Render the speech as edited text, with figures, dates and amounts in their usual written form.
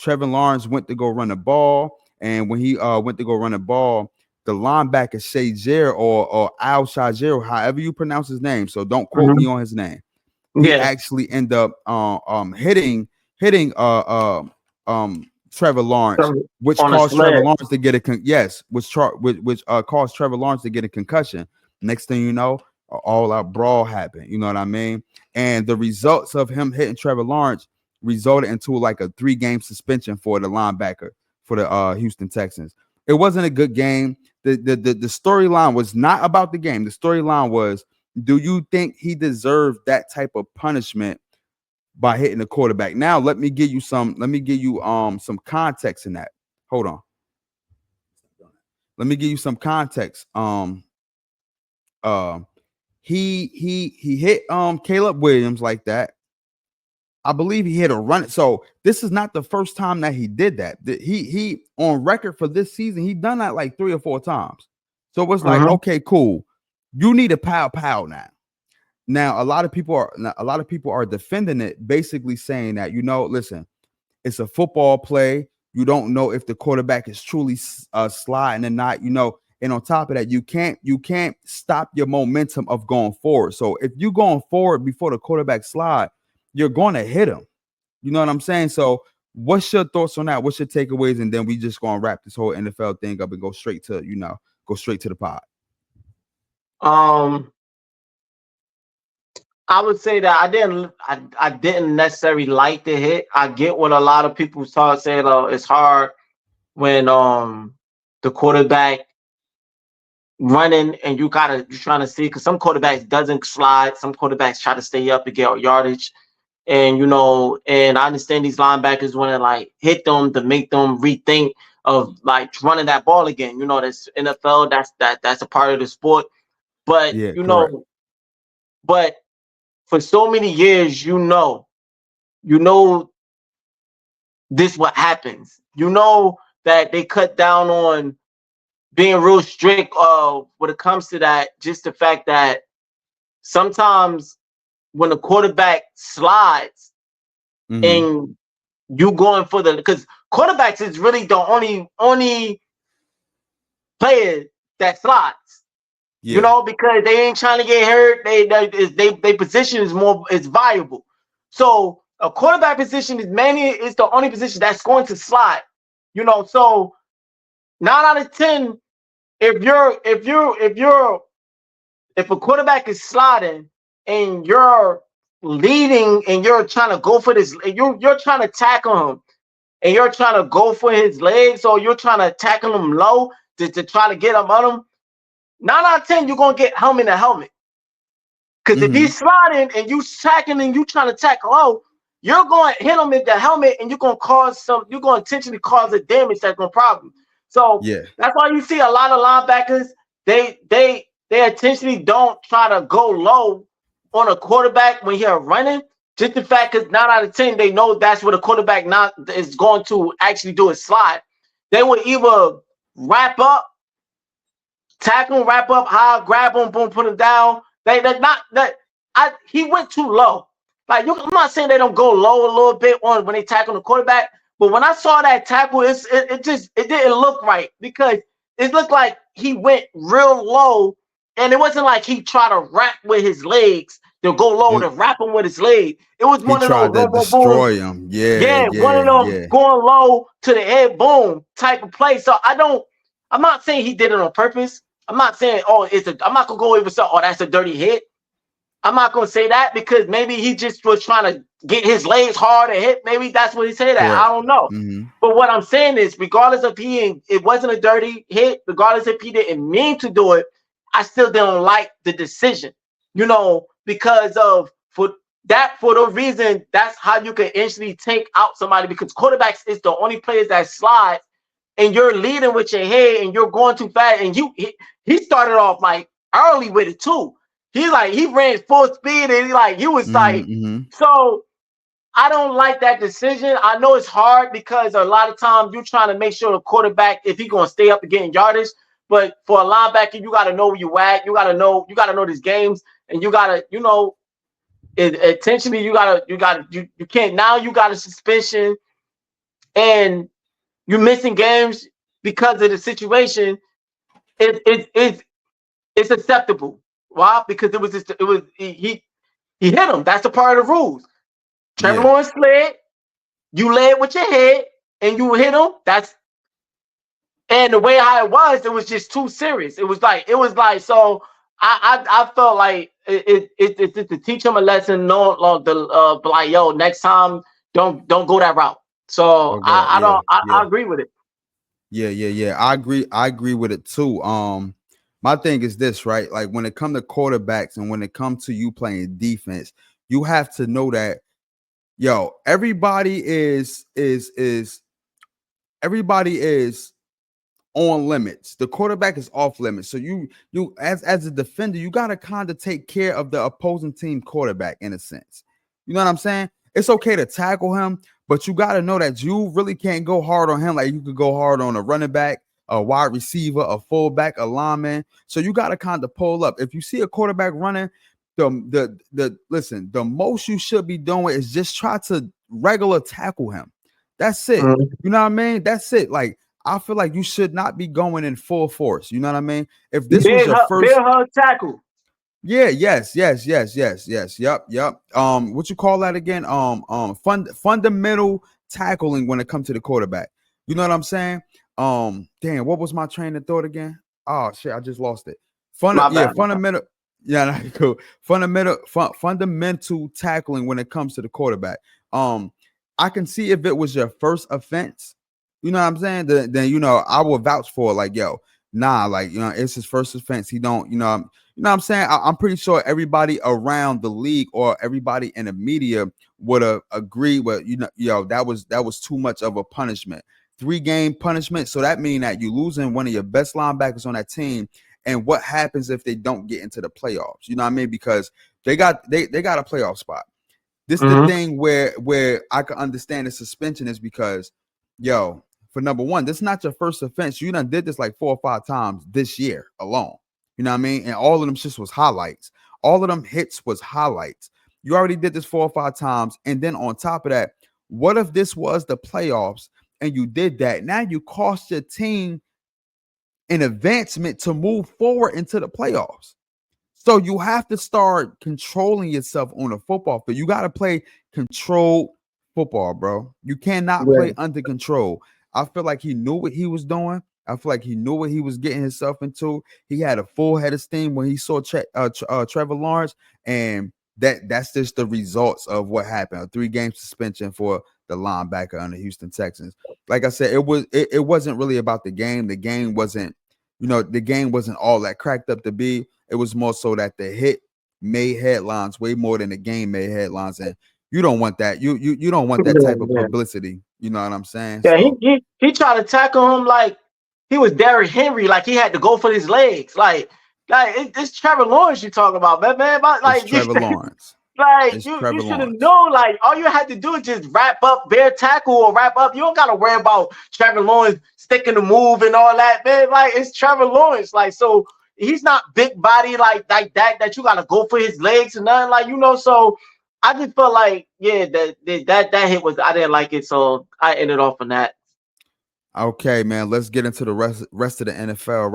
Trevor Lawrence went to go run the ball, and when he went to go run the ball, the linebacker Shazier or Al Shazier, however you pronounce his name, so don't quote me on his name. He Yeah. actually ended up hitting Trevor Lawrence, which On a caused Trevor sled. Lawrence to get which caused Trevor Lawrence to get a concussion. Next thing you know, an all-out brawl happened. You know what I mean? And the results of him hitting Trevor Lawrence resulted into like a 3-game suspension for the linebacker for the Houston Texans. It wasn't a good game. The storyline was not about the game. The storyline was, do you think he deserved that type of punishment by hitting the quarterback? Now, let me give you some context in that. Hold on. Let me give you some context. He hit Caleb Williams like that. I believe he hit a run. So this is not the first time that he did that. He on record for this season, he done that like 3 or 4 times. So it's like, okay, cool. You need a pow now. Now, a lot of people are defending it, basically saying that, listen, it's a football play. You don't know if the quarterback is truly sliding or not, and on top of that, you can't stop your momentum of going forward. So if you're going forward before the quarterback slide, you're going to hit him. You know what I'm saying? So what's your thoughts on that? What's your takeaways? And then we just going to wrap this whole NFL thing up and go straight to the pod. I would say that I didn't necessarily like the hit. I get what a lot of people start saying. It's hard when the quarterback running and you're trying to see, because some quarterbacks doesn't slide, some quarterbacks try to stay up and get yardage, and and I understand these linebackers want to like hit them to make them rethink of like running that ball again. That's NFL. That's a part of the sport, but but for so many years, this what happens. That they cut down on being real strict when it comes to that. Just the fact that sometimes when the quarterback slides and you going for because quarterbacks is really the only player that slides. Because they ain't trying to get hurt. They position is viable. So a quarterback position is the only position that's going to slide. So 9 out of 10, if a quarterback is sliding and you're leading and you're trying to go for this, you're trying to tackle him and you're trying to go for his legs, or you're trying to tackle him low to try to get him on him. 9 out of 10, you're gonna get helmet to helmet. Because if he's sliding and you sacking and you trying to tackle low, you're going to hit him in the helmet and you're going to intentionally cause a damage that's no problem. So that's why you see a lot of linebackers, they intentionally don't try to go low on a quarterback when you're running. Just the fact because 9 out of 10, they know that's what a quarterback not is going to actually do is slide. They will either wrap up, tackle, wrap up high, grab him, boom, put him down. He went too low. Like I'm not saying they don't go low a little bit when they tackle the quarterback, but when I saw that tackle, it didn't look right, because it looked like he went real low, and it wasn't like he tried to wrap with his legs to go low to wrap him with his leg. It was one of those tried to destroy him. One of those going low to the head, boom type of play. So I'm not saying he did it on purpose. I'm not saying, I'm not gonna go over so, that's a dirty hit. I'm not gonna say that, because maybe he just was trying to get his legs hard and hit. Maybe that's what he said. That I don't know. But what I'm saying is, regardless of it wasn't a dirty hit, regardless if he didn't mean to do it, I still don't like the decision. Because of for the reason, that's how you can instantly take out somebody, because quarterbacks is the only players that slide, and you're leading with your head and you're going too fast, and he started off like early with it too. He ran full speed, and he was so I don't like that decision. I know it's hard because a lot of times you're trying to make sure the quarterback, if he's gonna stay up and getting yardage, but for a linebacker, you gotta know where you at. You gotta know these games, and you gotta, intentionally you can't, now you got a suspension. and you're missing games because of the situation, it's acceptable. Why? Because he hit him. That's a part of the rules. Trevor Lawrence slid, you led with your head, and you hit him. And the way how it was just too serious. It was like so. I felt like it's to teach him a lesson. No, like yo, next time don't go that route. So I agree with it. Yeah. I agree with it too. My thing is this, right? Like when it comes to quarterbacks and when it comes to you playing defense, you have to know that, everybody is on limits. The quarterback is off limits. So you as a defender, you got to kind of take care of the opposing team quarterback in a sense. You know what I'm saying? It's okay to tackle him, but you got to know that you really can't go hard on him like you could go hard on a running back, a wide receiver, a fullback, a lineman. So you got to kind of pull up. If you see a quarterback running, the most you should be doing is just try to regular tackle him. That's it. Mhm. You know what I mean? That's it. Like I feel like you should not be going in full force. You know what I mean? If this was your first big hug tackle. Yeah, yes. Yep. What you call that again? Fundamental tackling when it comes to the quarterback. You know what I'm saying? Damn, what was my train of thought again? Oh shit, I just lost it. Fundamental. Yeah, cool. Fundamental tackling when it comes to the quarterback. I can see if it was your first offense, you know what I'm saying? Then I will vouch for it, like, yo, nah, like, it's his first offense. He don't, you know what I'm saying? I'm pretty sure everybody around the league or everybody in the media would have agreed with, that was too much of a punishment. 3-game punishment. So that means that you losing one of your best linebackers on that team. And what happens if they don't get into the playoffs? You know what I mean? Because they got a playoff spot. This is the thing where I can understand the suspension is because, for number one, this is not your first offense. You done did this like 4 or 5 times this year alone. You know what I mean? And all of them just was highlights. All of them hits was highlights. You already did this 4 or 5 times. And then on top of that, what if this was the playoffs and you did that? Now you cost your team an advancement to move forward into the playoffs. So you have to start controlling yourself on a football field. You got to play controlled football, bro. You cannot play under control. I feel like he knew what he was doing. I feel like he knew what he was getting himself into. He had a full head of steam when he saw Trevor Lawrence, and that's just the results of what happened. A 3-game suspension for the linebacker on the Houston Texans. Like I said, it wasn't really about the game. The game wasn't, the game wasn't all that cracked up to be. It was more so that the hit made headlines way more than the game made headlines, and you don't want that. You don't want that type of publicity. You know what I'm saying? Yeah, so, he tried to tackle him like he was Derrick Henry, like he had to go for his legs. Like it's Trevor Lawrence you talking about, man. Like it's Trevor Lawrence. Like you should have known. Like all you had to do is just wrap up bare tackle or wrap up. You don't gotta worry about Trevor Lawrence sticking the move and all that, man. Like it's Trevor Lawrence. Like so he's not big body like that you gotta go for his legs and nothing. Like so I just felt like that hit was I didn't like it, so I ended off on that. Okay, man. Let's get into the rest of the NFL right